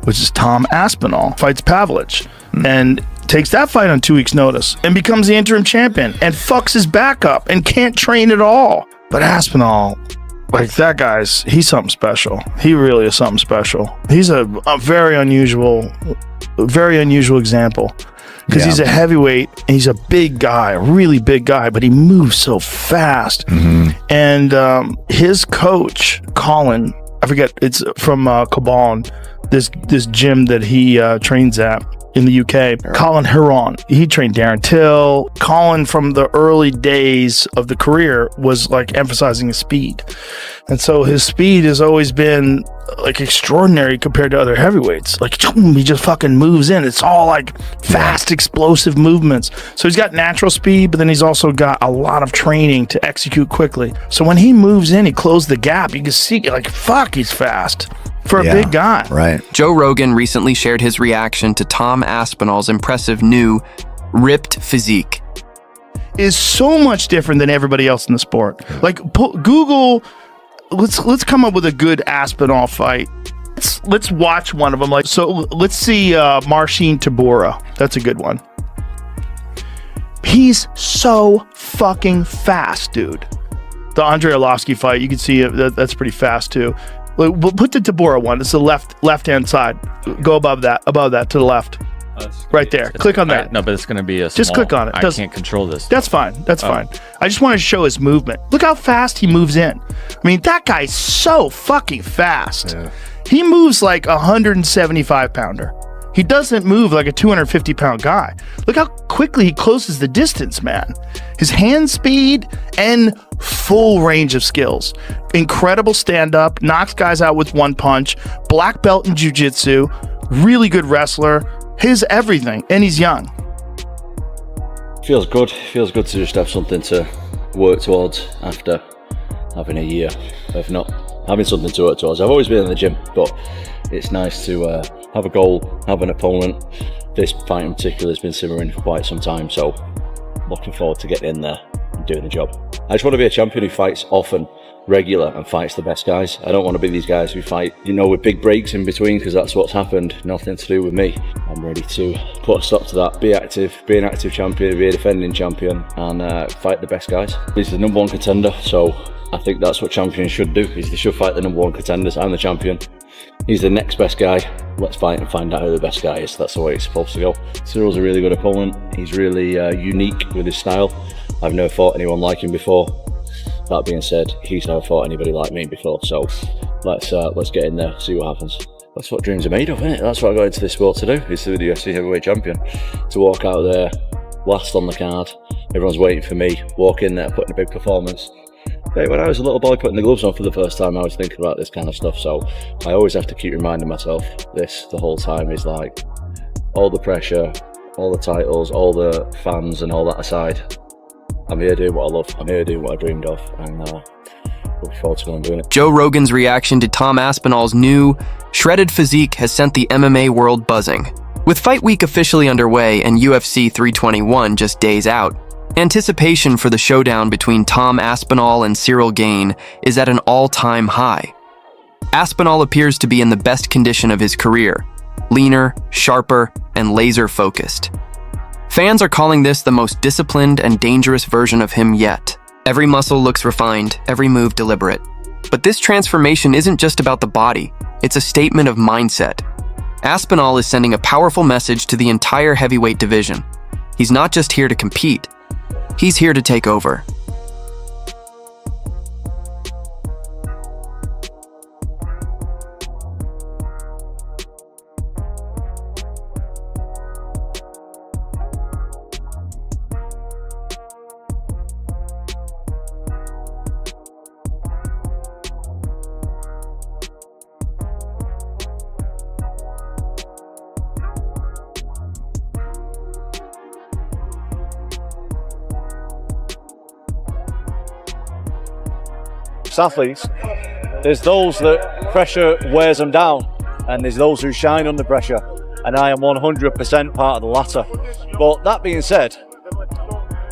which is Tom Aspinall, fights Pavlich, and takes that fight on 2 weeks' notice, and becomes the interim champion, and fucks his back up, and can't train at all. But Aspinall, like that guy's, he's something special. He really is something special. He's a very unusual example. Because he's a heavyweight, and he's a big guy, a really big guy, but he moves so fast. And his coach, Colin, I forget, it's from Cabal, this gym that he trains at in the UK. Colin Huron, he trained Darren Till. Colin, from the early days of the career, was like emphasizing his speed. And so his speed has always been like extraordinary compared to other heavyweights. Like he just fucking moves in. It's all like fast, explosive movements. So he's got natural speed, but then he's also got a lot of training to execute quickly. So when he moves in, he closes the gap. You can see like, fuck, he's fast for a big guy. Right. Joe Rogan recently shared his reaction to Tom Aspinall's impressive new ripped physique. Is so much different than everybody else in the sport. Like Google, let's come up with a good Aspinall fight. Let's watch one of them. Like, so let's see Marcin Tybura. That's a good one. He's so fucking fast, dude. The Andrei Arlovsky fight, you can see that's pretty fast too. We'll put the Tybura one. It's the left-hand side. Go above that to the left. Right there. Click on that. No, but it's going to be a small, just click on it. I can't control this. That's fine. That's fine. I just want to show his movement. Look how fast he moves in. I mean, that guy's so fucking fast. Yeah. He moves like a 175-pounder. He doesn't move like a 250-pound guy. Look how quickly he closes the distance, man. His hand speed and full range of skills. Incredible stand-up, knocks guys out with one punch, black belt in jiu-jitsu, really good wrestler, his everything, and he's young. Feels good to just have something to work towards after having a year of not having something to work towards. I've always been in the gym, but it's nice to have a goal, have an opponent. This fight in particular has been simmering for quite some time, so looking forward to getting in there and doing the job. I just want to be a champion who fights often, regular, and fights the best guys. I don't want to be these guys who fight, with big breaks in between, because that's what's happened. Nothing to do with me. I'm ready to put a stop to that. Be active, be an active champion, be a defending champion, and fight the best guys. He's the number one contender, so I think that's what champions should do, is they should fight the number one contenders. I'm the champion. He's the next best guy. Let's fight and find out who the best guy is. That's the way it's supposed to go. Cyryl's a really good opponent. He's really unique with his style. I've never fought anyone like him before. That being said, he's never fought anybody like me before. So let's get in there, see what happens. That's what dreams are made of, isn't it? That's what I got into this sport to do, is to be the UFC heavyweight champion. To walk out there, last on the card, everyone's waiting for me, walk in there, put in a big performance. When I was a little boy putting the gloves on for the first time, I was thinking about this kind of stuff, so I always have to keep reminding myself this the whole time, is like, all the pressure, all the titles, all the fans and all that aside, I'm here doing what I love, I'm here doing what I dreamed of, and looking forward to going and doing it. Joe Rogan's reaction to Tom Aspinall's new, shredded physique has sent the MMA world buzzing. With Fight Week officially underway and UFC 321 just days out, anticipation for the showdown between Tom Aspinall and Ciryl Gane is at an all-time high. Aspinall appears to be in the best condition of his career, leaner, sharper, and laser-focused. Fans are calling this the most disciplined and dangerous version of him yet. Every muscle looks refined, every move deliberate. But this transformation isn't just about the body, it's a statement of mindset. Aspinall is sending a powerful message to the entire heavyweight division. He's not just here to compete, he's here to take over. Athletes, there's those that pressure wears them down, and there's those who shine under pressure, and I am 100% part of the latter. But that being said,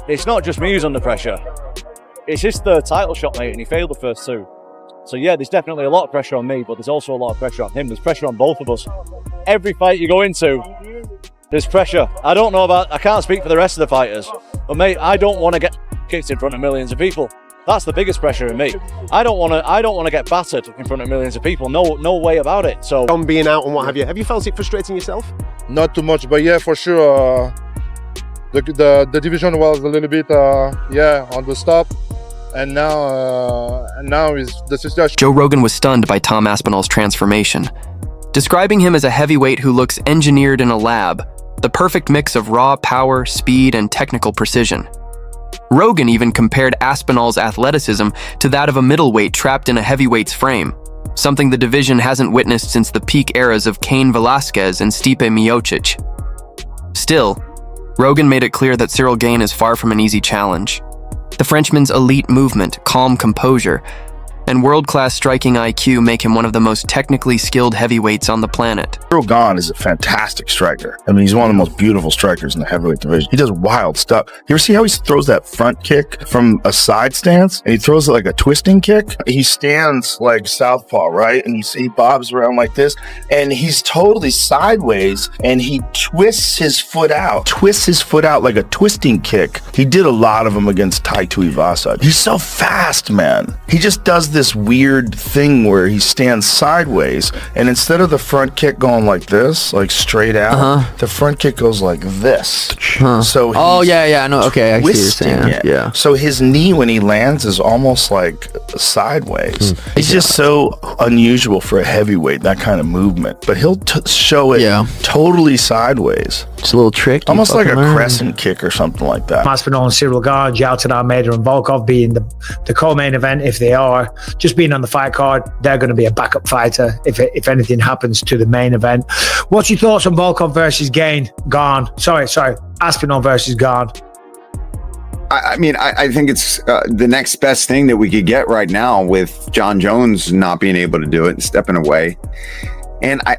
it's not just me who's under pressure, it's his third title shot, mate, and he failed the first two. So yeah, there's definitely a lot of pressure on me, but there's also a lot of pressure on him. There's pressure on both of us. every fight you go into, there's pressure. I can't speak for the rest of the fighters, but mate, I don't want to get kicked in front of millions of people. That's the biggest pressure in me. I don't want to get battered in front of millions of people. No way about it. So Tom being out and what have you felt it frustrating yourself? Not too much, but yeah, for sure. The division was a little bit on the stop, and now is the situation. Joe Rogan was stunned by Tom Aspinall's transformation, describing him as a heavyweight who looks engineered in a lab, the perfect mix of raw power, speed, and technical precision. Rogan even compared Aspinall's athleticism to that of a middleweight trapped in a heavyweight's frame, something the division hasn't witnessed since the peak eras of Cain Velasquez and Stipe Miocic. Still, Rogan made it clear that Ciryl Gane is far from an easy challenge. The Frenchman's elite movement, calm composure, and world-class striking IQ make him one of the most technically skilled heavyweights on the planet. Ciryl Gane is a fantastic striker. I mean, he's one of the most beautiful strikers in the heavyweight division. He does wild stuff. You ever see how he throws that front kick from a side stance? And he throws it like a twisting kick. He stands like southpaw, right? And he bobs around like this. And he's totally sideways. And he twists his foot out. Like a twisting kick. He did a lot of them against Tai Tuivasa. He's so fast, man. He just does this weird thing where he stands sideways, and instead of the front kick going like this, like straight out, the front kick goes like this. So I know. Okay, I see what you're saying. It. Yeah. So his knee when he lands is almost like sideways. It's just so unusual for a heavyweight, that kind of movement. But he'll show it totally sideways. It's a little trick. Almost like a crescent kick or something like that. Aspinall and Ciryl Gane, Jalton Almeida and Volkov being the co-main event, if they are. Just being on the fight card, they're going to be a backup fighter if anything happens to the main event. What's your thoughts on Volkov versus Gane? Sorry, Aspinall versus Gane. I mean, I think it's the next best thing that we could get right now with John Jones not being able to do it and stepping away. And I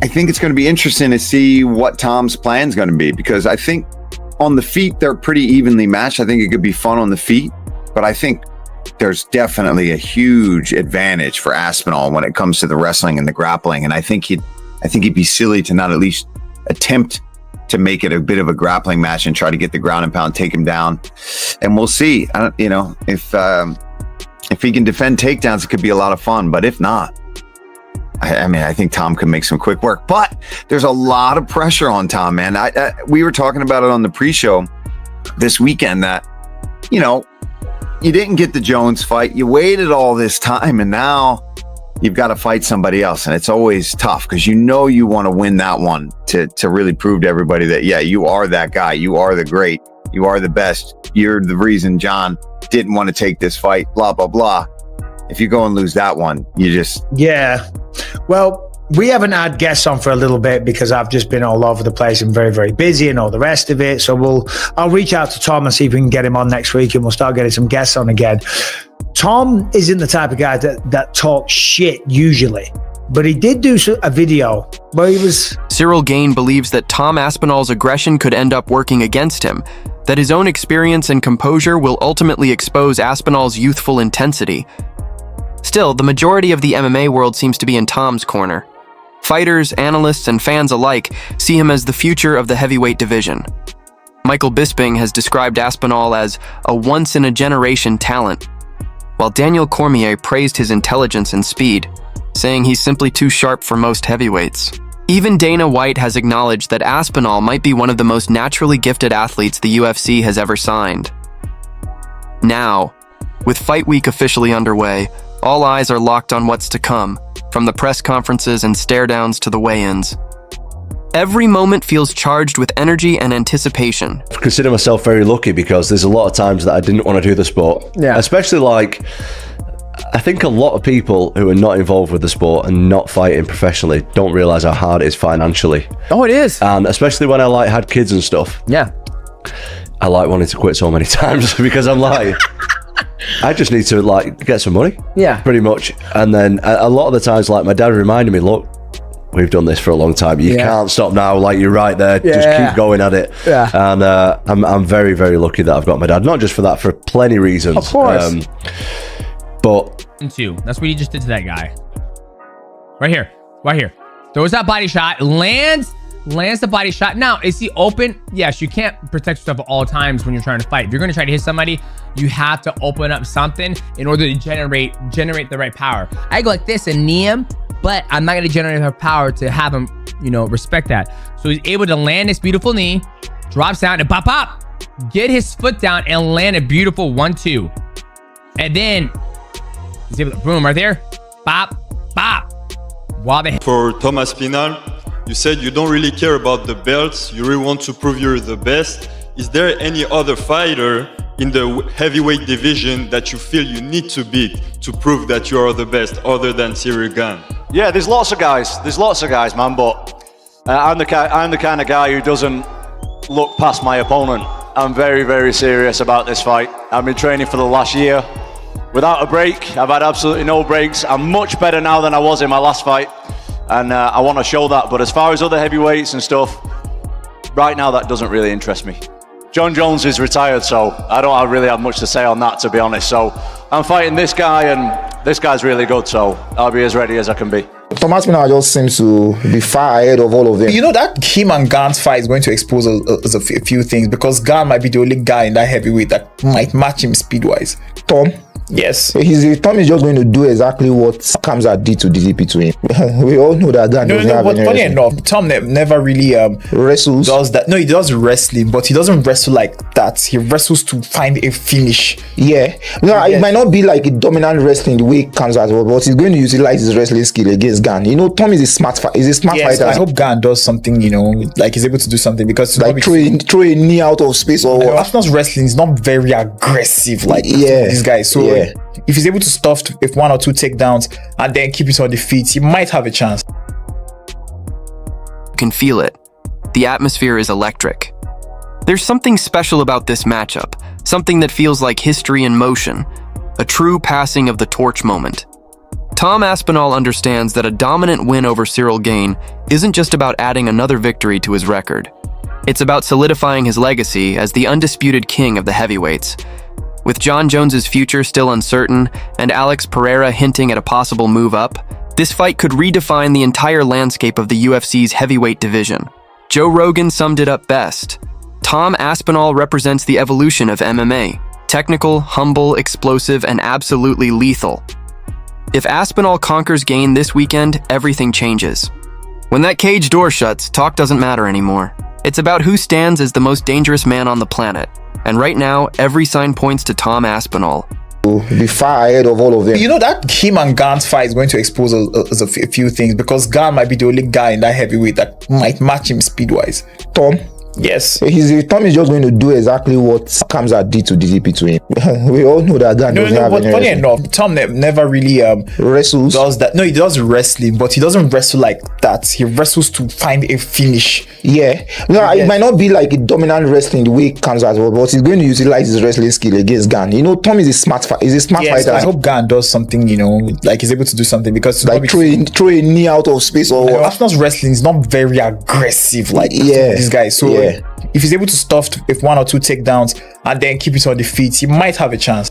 think it's going to be interesting to see what Tom's plan is going to be, because I think on the feet, they're pretty evenly matched. I think it could be fun on the feet, but I think there's definitely a huge advantage for Aspinall when it comes to the wrestling and the grappling. And I think he'd be silly to not at least attempt to make it a bit of a grappling match and try to get the ground and pound, take him down. And we'll see. If he can defend takedowns, it could be a lot of fun. But if not, I think Tom could make some quick work. But there's a lot of pressure on Tom, man. We were talking about it on the pre-show this weekend that, you didn't get the Jones fight. You waited all this time, and now you've got to fight somebody else. And it's always tough because you want to win that one to really prove to everybody that, yeah, you are that guy. You are the great. You are the best. You're the reason John didn't want to take this fight, blah, blah, blah. If you go and lose that one, you just... Yeah. Well, we haven't had guests on for a little bit because I've just been all over the place and very, very busy and all the rest of it. So I'll reach out to Tom and see if we can get him on next week, and we'll start getting some guests on again. Tom isn't the type of guy that talks shit usually, but he did do a video where he was... Ciryl Gane believes that Tom Aspinall's aggression could end up working against him, that his own experience and composure will ultimately expose Aspinall's youthful intensity. Still, the majority of the MMA world seems to be in Tom's corner. Fighters, analysts, and fans alike see him as the future of the heavyweight division. Michael Bisping has described Aspinall as a once-in-a-generation talent, while Daniel Cormier praised his intelligence and speed, saying he's simply too sharp for most heavyweights. Even Dana White has acknowledged that Aspinall might be one of the most naturally gifted athletes the UFC has ever signed. Now, with Fight Week officially underway, all eyes are locked on what's to come, from the press conferences and stare-downs to the weigh-ins. Every moment feels charged with energy and anticipation. I consider myself very lucky because there's a lot of times that I didn't want to do the sport. Yeah. Especially I think a lot of people who are not involved with the sport and not fighting professionally don't realize how hard it is financially. Oh, it is. And especially when I had kids and stuff. Yeah. I wanted to quit so many times because I'm I just need to get some money. Yeah. Pretty much. And then a lot of the times, my dad reminded me, look, we've done this for a long time. You can't stop now. You're right there. Just keep going at it. Yeah. And I'm very, very lucky that I've got my dad. Not just for that, for plenty of reasons. Of course. But that's what you just did to that guy. Right here. Throws that body shot, lands the body shot. Now, is he open? Yes, you can't protect yourself at all times when you're trying to fight. If you're going to try to hit somebody, you have to open up something in order to generate the right power. I go like this and knee him, but I'm not going to generate enough power to have him, respect that. So he's able to land this beautiful knee, drops down and pop, get his foot down and land a beautiful 1-2. And then he's able to boom right there, bop. While they for Tom Aspinall, you said you don't really care about the belts. You really want to prove you're the best. Is there any other fighter in the heavyweight division that you feel you need to beat to prove that you are the best, other than Ciryl Gane? Yeah, there's lots of guys. Man. But I'm the kind of guy who doesn't look past my opponent. I'm very, very serious about this fight. I've been training for the last year without a break. I've had absolutely no breaks. I'm much better now than I was in my last fight, and I want to show that. But as far as other heavyweights and stuff, right now that doesn't really interest me. John Jones is retired, so I don't really have much to say on that, to be honest. So I'm fighting this guy, and this guy's really good, so I'll be as ready as I can be. Tom Aspinall just seems to be far ahead of all of them. That him and Gane's fight is going to expose a few things, because Gane might be the only guy in that heavyweight that might match him speed-wise. Tom? Yes. Tom is just going to do exactly what Kamzat did to DDP to him. We all know that Gane doesn't have any funny wrestling. enough, Tom never really wrestles. Does that. No, he does wrestling, but he doesn't wrestle like that. He wrestles to find a finish. Yeah. It might not be like a dominant wrestling the way Kamzat was, but he's going to utilize his wrestling skill against Gane. Tom is a smart fighter. I hope Gane does something, like he's able to do something, because like throw a knee out of space or what. Aspinall's wrestling is not very aggressive like these guys. So if he's able to stuff with 1 or 2 takedowns and then keep it on the feet, he might have a chance. You can feel it. The atmosphere is electric. There's something special about this matchup, something that feels like history in motion, a true passing of the torch moment. Tom Aspinall understands that a dominant win over Ciryl Gane isn't just about adding another victory to his record. It's about solidifying his legacy as the undisputed king of the heavyweights. With John Jones's future still uncertain and Alex Pereira hinting at a possible move up, this fight could redefine the entire landscape of the UFC's heavyweight division. Joe Rogan summed it up best. Tom Aspinall represents the evolution of MMA: technical, humble, explosive, and absolutely lethal. If Aspinall conquers Gane this weekend, everything changes. When that cage door shuts, talk doesn't matter anymore. It's about who stands as the most dangerous man on the planet. And right now, every sign points to Tom Aspinall. Be far ahead of all of them. That him and Gane's fight is going to expose a few things, because Gane might be the only guy in that heavyweight that might match him speed-wise. Tom? Yes. Tom is just going to do exactly what Kamzat did to DDP to him. We all know that Gane doesn't have any funny wrestling. enough, Tom never really wrestles. Does that. No, he does wrestling, but he doesn't wrestle like that. He wrestles to find a finish. Yeah. It might not be like a dominant wrestling the way Kamzat was, but he's going to utilize his wrestling skill against Gane. Tom is a smart fighter. I hope Gane does something, like he's able to do something, because like throw a knee out of space or what. Aspinall's wrestling is not very aggressive like these guys. So if he's able to stuff with 1 or 2 takedowns and then keep it on the feet, he might have a chance.